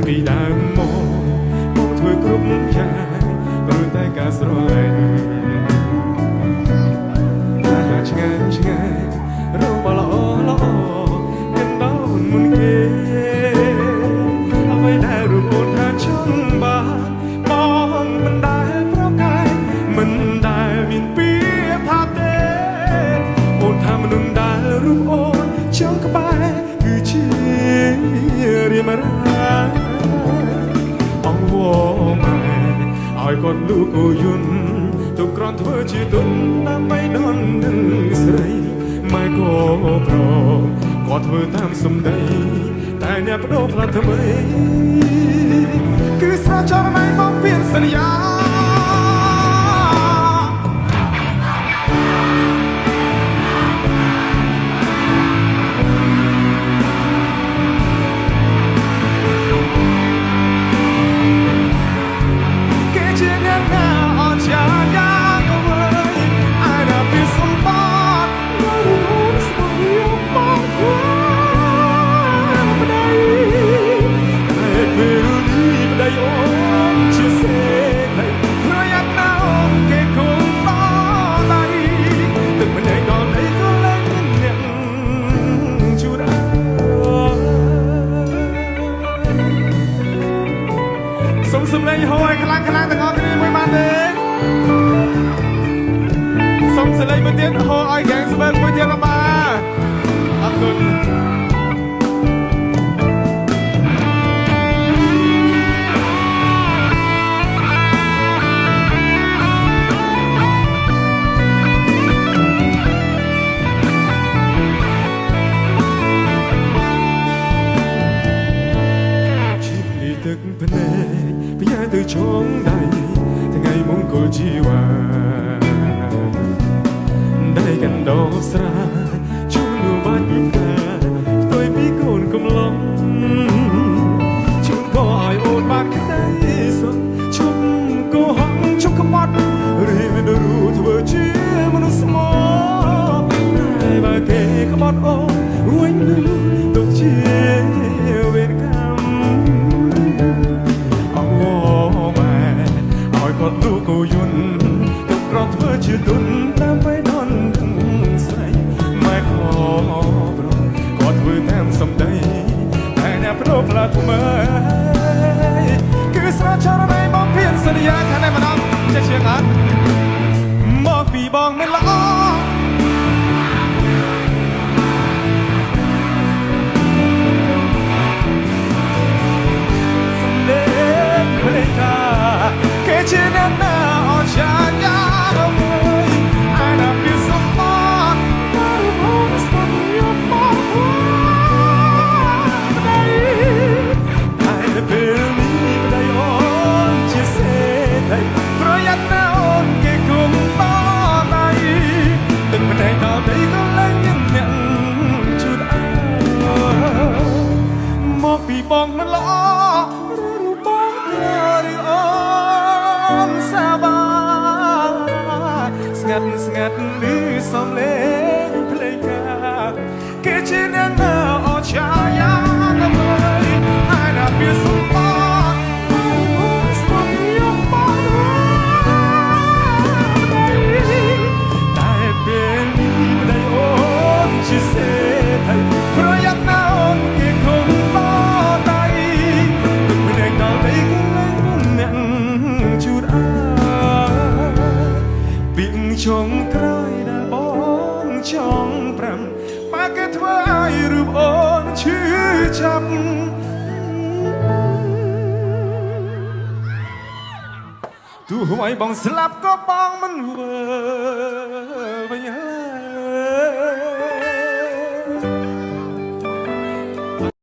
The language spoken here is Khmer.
ពីដើមមកធ្វើគ្រប់យ៉ាងព្រោះតែការស្រឡាញ់តែឆ្ងាយឆ្ងាយរកមកល្អល្អកាន់ដល់មុនគេអ្វីដែលរូបអូនថាចង់បានបងមិនដែលប្រកែកមិនដែលមានពីថាទេអូនថាមនុស្សដែលរូបអូនចង់ក្បែរគឺជារៀមរាអង្វរម៉ែឲ្យគាត់លូកូយន្តទុកក្រន់ធ្វើជាទុនដើម្បីដននឹងស្រីម៉ែក៏ប្រគាត់ធ្វើតាមសម្ដីតែអ្នកបដូរផ្លាត់ថ្មីគឺស្រចរណៃមកពៀនសន្យាសុំសម្លេងហូរឲ្យខ្លាំងៗទាំងអស់គ្នាមួយបានទេសុំសម្លេងមួយទៀតហូរឲ្យហ្គេងស្បឺមួយទៀតមកបាទអរគុណទឹកភ្នែកផ្ញើទៅចងដៃថ្ងៃមង្គលជីវ៉ាដៃកាន់ដោស្រាជួនបាច់កាផ្ទុយពីកូនកំឡុងជួនក៏ឲ្យអូនបានក្តីសុខជុំក៏ហងជុកក្បត់រីវិនរូធ្វើជាមនុស្សស្មោតែបើគេក្បត់អូនវិញទុកជាវេទកម្មគាត់លូកូយន្តទុកក្រំធ្វើជាទុនដើម្បីដននឹងស្រីម៉ែខប្រគាត់ធ្វើតាមសម្ដីតែអ្នកប្រោផ្លាត់ថ្មីគឺស្រចរណៃមកពៀនសន្យាថាណែម្ដងចេះជាងអត់មកពីបងមិនល្អសម្លេងភ្លេងថាគេជាអ្នកណាអត់ចាយ៉ាមួយអានពីសំបត្តិដល់បងស្ទើរយកមកតែពេលនេះប្តីអូនជាសេដ្ឋីប្រយ័ត្នណាអូនគេគុំតដៃទឹកម្ដងដល់ដីក៏លែងមានអ្នកជួយអើមកពីបងមិនល្អឬបងក្រឬអូសាបាស្ងាត់ស្ងាត់ឮសំឡេងភ្លេងការគេជាអ្នកណាអត់ឆាយ៉ាណាមួយអានពីសំបត្តិស្ទើរយកមកតែពេលនេះប្តីអូនជាសេដ្ឋីប្រយ័ត្នណាអូនគេគំបដៃទឹកភ្នែកដល់ដីក៏លែងអ្នកជួតអើពីចុងក្រោយដែលបងចង់ប្រាំបើគេធ្វើឲ្យរូបអូនឈឺចាប់ទោះឲ្យបងស្លាប់ក៏បងមិនវើ